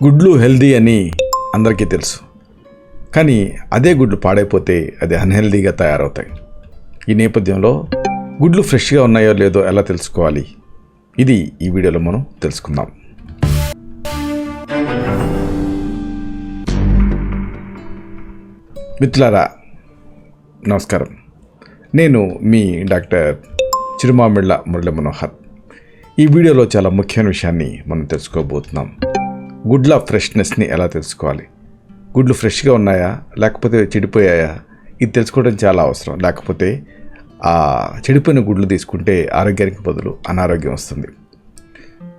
గుడ్లు హెల్దీ అని అందరికీ తెలుసు, కానీ అదే గుడ్లు పాడైపోతే అది అన్హెల్దీగా తయారవుతాయి. ఈ నేపథ్యంలో గుడ్లు ఫ్రెష్గా ఉన్నాయో లేదో ఎలా తెలుసుకోవాలి, ఇది ఈ వీడియోలో మనం తెలుసుకుందాం. మిత్రులారా నమస్కారం, నేను మీ డాక్టర్ చిరుమామిళ్ళ మురళి మనోహర్. ఈ వీడియోలో చాలా ముఖ్యమైన విషయాన్ని మనం తెలుసుకోబోతున్నాం. గుడ్ల ఫ్రెష్నెస్ని ఎలా తెలుసుకోవాలి, గుడ్లు ఫ్రెష్గా ఉన్నాయా లేకపోతే చెడిపోయాయా, ఇది తెలుసుకోవడం చాలా అవసరం. లేకపోతే ఆ చెడిపోయిన గుడ్లు తీసుకుంటే ఆరోగ్యానికి బదులు అనారోగ్యం వస్తుంది.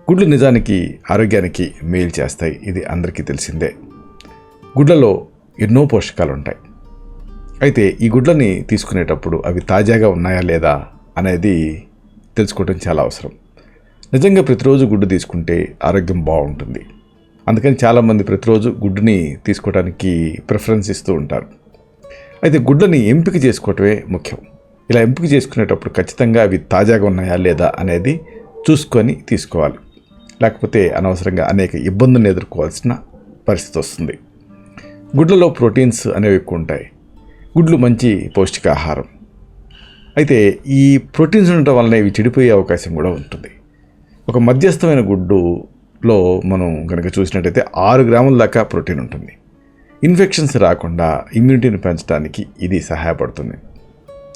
గుడ్లు నిజానికి ఆరోగ్యానికి మేలు చేస్తాయి, ఇది అందరికీ తెలిసిందే. గుడ్లలో ఎన్నో పోషకాలు ఉంటాయి. అయితే ఈ గుడ్లని తీసుకునేటప్పుడు అవి తాజాగా ఉన్నాయా లేదా అనేది తెలుసుకోవడం చాలా అవసరం. నిజంగా ప్రతిరోజు గుడ్డు తీసుకుంటే ఆరోగ్యం బాగుంటుంది. అందుకని చాలామంది ప్రతిరోజు గుడ్డుని తీసుకోవడానికి ప్రిఫరెన్స్ ఇస్తూ ఉంటారు. అయితే గుడ్లని ఎంపిక చేసుకోవటమే ముఖ్యం. ఇలా ఎంపిక చేసుకునేటప్పుడు ఖచ్చితంగా అవి తాజాగా ఉన్నాయా లేదా అనేది చూసుకొని తీసుకోవాలి. లేకపోతే అనవసరంగా అనేక ఇబ్బందులను ఎదుర్కోవాల్సిన పరిస్థితి వస్తుంది. గుడ్లలో ప్రోటీన్స్ అనేవి ఎక్కువ ఉంటాయి. గుడ్లు మంచి పౌష్టికాహారం. అయితే ఈ ప్రోటీన్స్ ఉండటం వలన ఇవి చెడిపోయే అవకాశం కూడా ఉంటుంది. ఒక మధ్యస్థమైన గుడ్డులో మనం కనుక చూసినట్టయితే 6 గ్రాముల దాకా ప్రోటీన్ ఉంటుంది. ఇన్ఫెక్షన్స్ రాకుండా ఇమ్యూనిటీని పెంచడానికి ఇది సహాయపడుతుంది.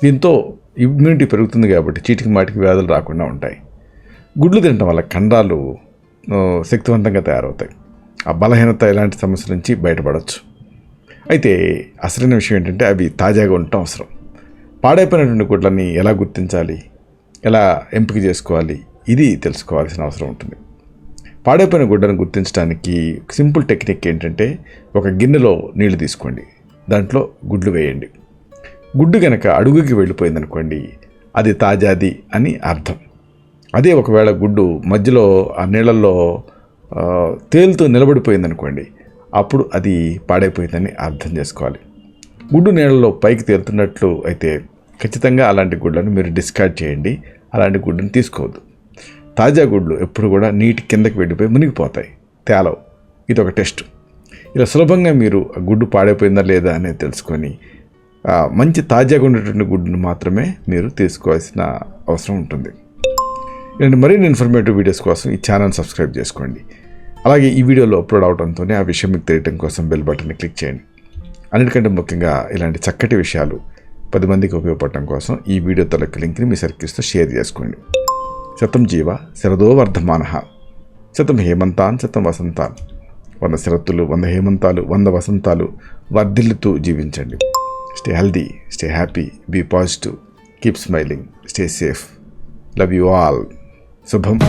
దీంతో ఇమ్యూనిటీ పెరుగుతుంది కాబట్టి చీటికి మాటికి వ్యాధులు రాకుండా ఉంటాయి. గుడ్లు తినడం వల్ల కండరాలు శక్తివంతంగా తయారవుతాయి. ఆ బలహీనత ఇలాంటి సమస్యల నుంచి బయటపడవచ్చు. అయితే అసలైన విషయం ఏంటంటే అవి తాజాగా ఉండటం అవసరం. పాడైపోయినటువంటి గుడ్లని ఎలా గుర్తించాలి, ఎలా ఎంపిక చేసుకోవాలి, ఇది తెలుసుకోవాల్సిన అవసరం ఉంటుంది. పాడైపోయిన గుడ్డను గుర్తించడానికి సింపుల్ టెక్నిక్ ఏంటంటే, ఒక గిన్నెలో నీళ్లు తీసుకోండి, దాంట్లో గుడ్లు వేయండి. గుడ్డు కనుక అడుగుకి వెళ్ళిపోయిందనుకోండి, అది తాజాది అని అర్థం. అదే ఒకవేళ గుడ్డు మధ్యలో ఆ నీళ్ళల్లో తేలుతూ నిలబడిపోయిందనుకోండి, అప్పుడు అది పాడైపోయిందని అర్థం చేసుకోవాలి. గుడ్డు నీళ్ళలో పైకి తేలుతున్నట్లు అయితే ఖచ్చితంగా అలాంటి గుడ్లను మీరు డిస్కార్డ్ చేయండి. అలాంటి గుడ్డుని తీసుకోవద్దు. తాజా గుడ్లు ఎప్పుడు కూడా నీటి కిందకి వెళ్ళిపోయి మునిగిపోతాయి, తేలవు. ఇది ఒక టెస్ట్. ఇలా సులభంగా మీరు ఆ గుడ్డు పాడైపోయిందా లేదా అనేది తెలుసుకొని మంచి తాజాగా ఉండేటువంటి గుడ్డును మాత్రమే మీరు తీసుకోవాల్సిన అవసరం ఉంటుంది. ఇలాంటి మరిన్ని ఇన్ఫర్మేటివ్ వీడియోస్ కోసం ఈ ఛానల్ సబ్స్క్రైబ్ చేసుకోండి. అలాగే ఈ వీడియోలో అప్లోడ్ అవడంతోనే ఆ విషయం మీకు తెలియటం కోసం బెల్ బటన్ని క్లిక్ చేయండి. అన్నిటికంటే ముఖ్యంగా ఇలాంటి చక్కటి విషయాలు 10 మందికి ఉపయోగపడటం కోసం ఈ వీడియో తలకు లింక్ని మీ సర్కిల్స్తో షేర్ చేసుకోండి. శతం జీవ శరదో వర్ధమానః, శతం హేమంతాన్ శతం వసంతాన్. 100 శరత్తులు, 100 హేమంతాలు, 100 వసంతాలు వర్ధిల్లుతూ జీవించండి. Stay healthy, stay happy, be positive, keep smiling, stay safe. Love you all. శుభం.